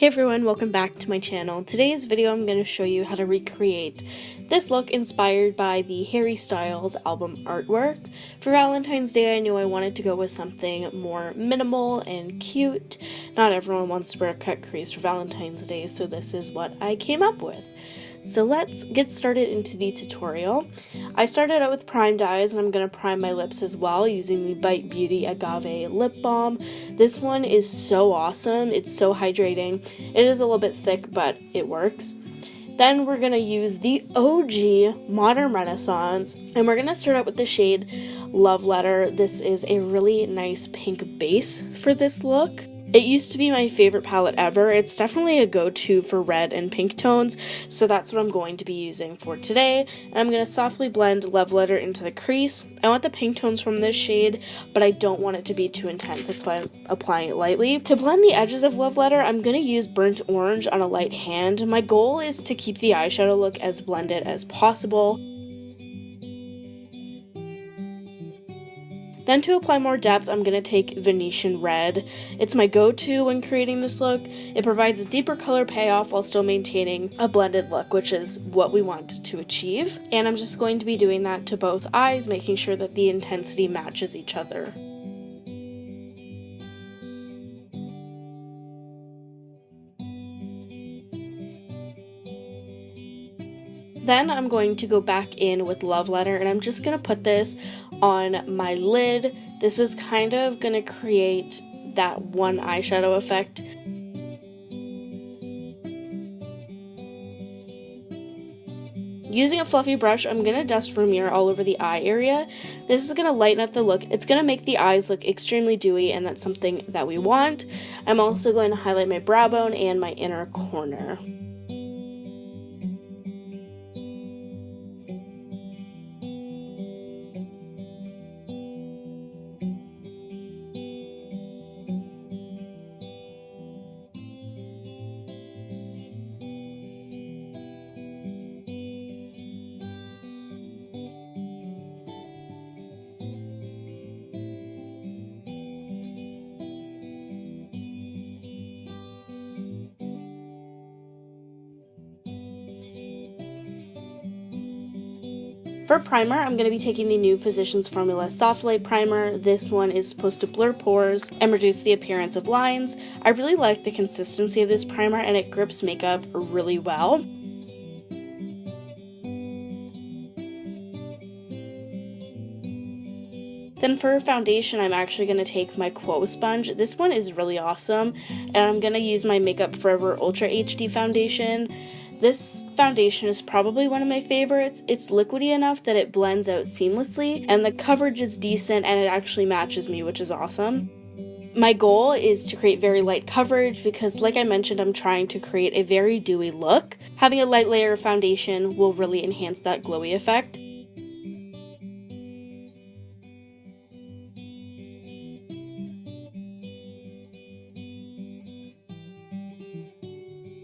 Hey everyone, welcome back to my channel. Today's video I'm going to show you how to recreate this look inspired by the Harry Styles album artwork. For Valentine's Day I knew I wanted to go with something more minimal and cute. Not everyone wants to wear a cut crease for Valentine's Day, so this is what I came up with. So let's get started into the tutorial. I started out with primed eyes and I'm going to prime my lips as well using the Bite Beauty Agave Lip Balm. This one is so awesome. It's so hydrating. It is a little bit thick, but it works. Then we're going to use the OG Modern Renaissance and we're going to start out with the shade Love Letter. This is a really nice pink base for this look. It used to be my favorite palette ever. It's definitely a go-to for red and pink tones, so that's what I'm going to be using for today. And I'm going to softly blend Love Letter into the crease. I want the pink tones from this shade, but I don't want it to be too intense. That's why I'm applying it lightly. To blend the edges of Love Letter, I'm going to use Burnt Orange on a light hand. My goal is to keep the eyeshadow look as blended as possible. Then to apply more depth, I'm going to take Venetian Red. It's my go-to when creating this look. It provides a deeper color payoff while still maintaining a blended look, which is what we want to achieve. And I'm just going to be doing that to both eyes, making sure that the intensity matches each other. Then I'm going to go back in with Love Letter and I'm just going to put this on my lid. This is kind of going to create that one eyeshadow effect. Using a fluffy brush, I'm going to dust Vermeer all over the eye area. This is going to lighten up the look. It's going to make the eyes look extremely dewy, and that's something that we want. I'm also going to highlight my brow bone and my inner corner. For primer, I'm going to be taking the new Physcians Formula Softlight Primer. This one is supposed to blur pores and reduce the appearance of lines. I really like the consistency of this primer and it grips makeup really well. Then for foundation, I'm actually going to take my Quo sponge. This one is really awesome, and I'm going to use my Makeup Forever Ultra HD foundation. This foundation is probably one of my favorites. It's liquidy enough that it blends out seamlessly, and the coverage is decent, and it actually matches me, which is awesome. My goal is to create very light coverage because, like I mentioned, I'm trying to create a very dewy look. Having a light layer of foundation will really enhance that glowy effect.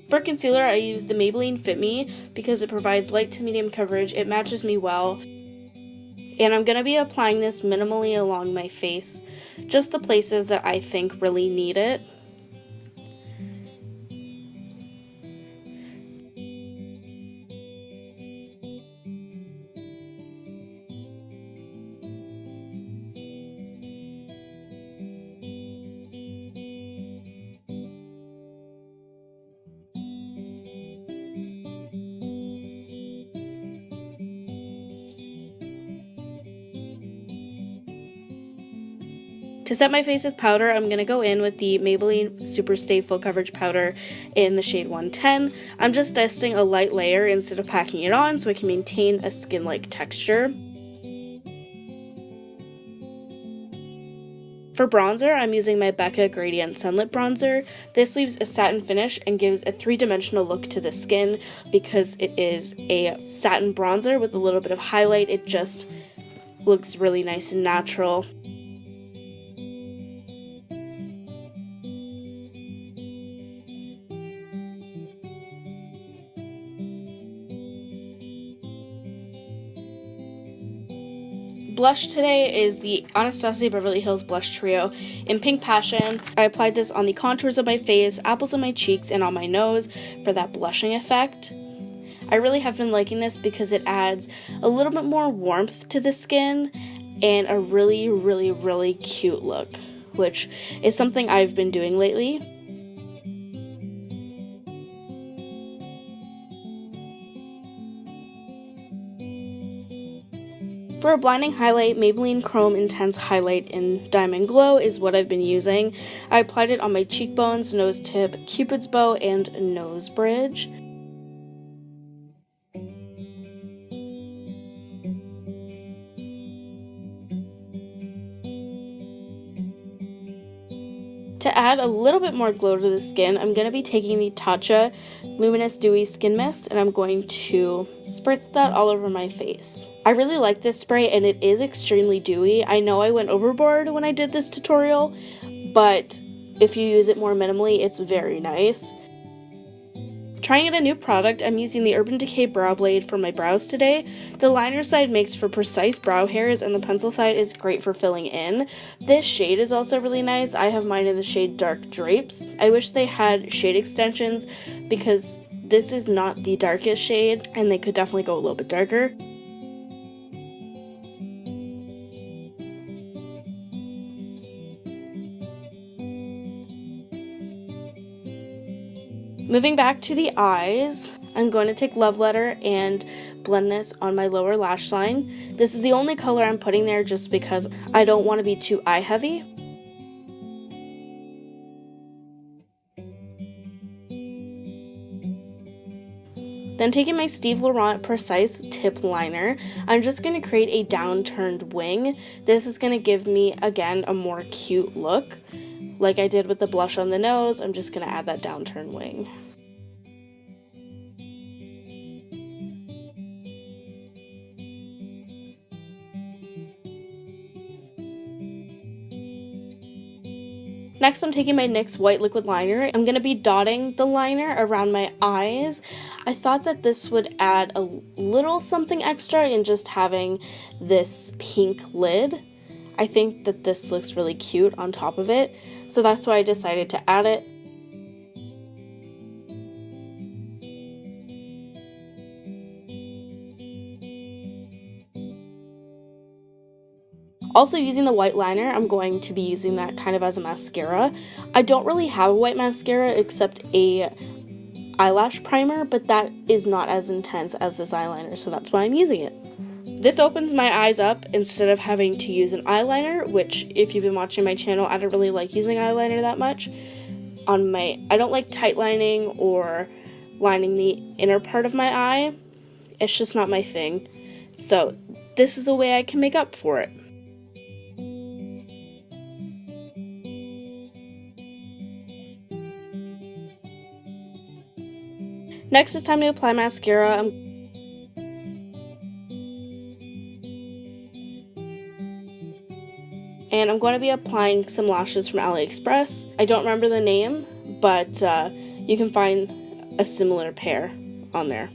For concealer, I use the Maybelline Fit Me because it provides light to medium coverage, it matches me well, and I'm going to be applying this minimally along my face, just the places that I think really need it. To set my face with powder, I'm going to go in with the Maybelline Superstay Full Coverage Powder in the shade 110. I'm just dusting a light layer instead of packing it on so I can maintain a skin-like texture. For bronzer, I'm using my Becca Gradient Sunlit Bronzer. This leaves a satin finish and gives a three-dimensional look to the skin because it is a satin bronzer with a little bit of highlight. It just looks really nice and natural. blush today is the Anastasia Beverly Hills Blush Trio in Pink Passion. I applied this on the contours of my face, apples of my cheeks, and on my nose for that blushing effect. I really have been liking this because it adds a little bit more warmth to the skin and a really, really, really cute look, which is something I've been doing lately. For a blinding highlight, Maybelline Chrome Intense Highlight in Diamond Glow is what I've been using. I applied it on my cheekbones, nose tip, cupid's bow, and nose bridge. To add a little bit more glow to the skin, I'm going to be taking the Tatcha Luminous Dewy Skin Mist, and I'm going to spritz that all over my face. I really like this spray, and it is extremely dewy. I know I went overboard when I did this tutorial, but if you use it more minimally, it's very nice. Trying out a new product, I'm using the Urban Decay Brow Blade for my brows today. The liner side makes for precise brow hairs, and the pencil side is great for filling in. This shade is also really nice. I have mine in the shade Dark Drapes. I wish they had shade extensions because this is not the darkest shade, and they could definitely go a little bit darker. Moving back to the eyes, I'm going to take Love Letter and blend this on my lower lash line. This is the only color I'm putting there just because I don't want to be too eye heavy. Then taking my Steve Laurent Precise Tip Liner, I'm just going to create a downturned wing. This is going to give me, again, a more cute look. Like I did with the blush on the nose, I'm just going to add that downturned wing. Next, I'm taking my NYX White Liquid Liner. I'm going to be dotting the liner around my eyes. I thought that this would add a little something extra in just having this pink lid. I think that this looks really cute on top of it, so that's why I decided to add it. Also, using the white liner, I'm going to be using that kind of as a mascara. I don't really have a white mascara except a eyelash primer, but that is not as intense as this eyeliner, so that's why I'm using it. This opens my eyes up instead of having to use an eyeliner, which if you've been watching my channel, I don't really like using eyeliner that much. I don't like tight lining or lining the inner part of my eye. It's just not my thing. So this is a way I can make up for it. Next, it's time to apply mascara. And I'm going to be applying some lashes from AliExpress. I don't remember the name, but you can find a similar pair on there.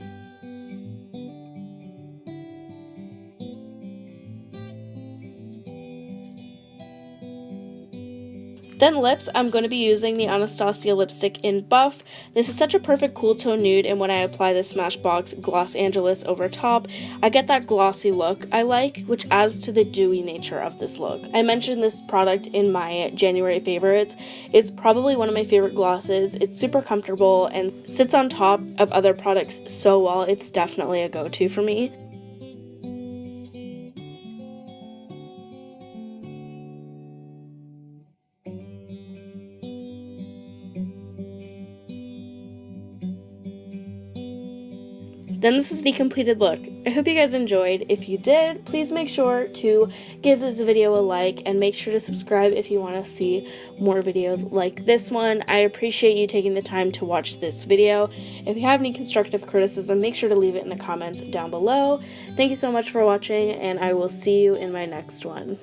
Then lips, I'm going to be using the Anastasia lipstick in Buff. This is such a perfect cool tone nude, and when I apply the Smashbox Gloss Angeles over top, I get that glossy look I like, which adds to the dewy nature of this look. I mentioned this product in my January favorites. It's probably one of my favorite glosses. It's super comfortable and sits on top of other products so well. It's definitely a go-to for me. Then this is the completed look. I hope you guys enjoyed. If you did, please make sure to give this video a like and make sure to subscribe if you want to see more videos like this one. I appreciate you taking the time to watch this video. If you have any constructive criticism, make sure to leave it in the comments down below. Thank you so much for watching, and I will see you in my next one.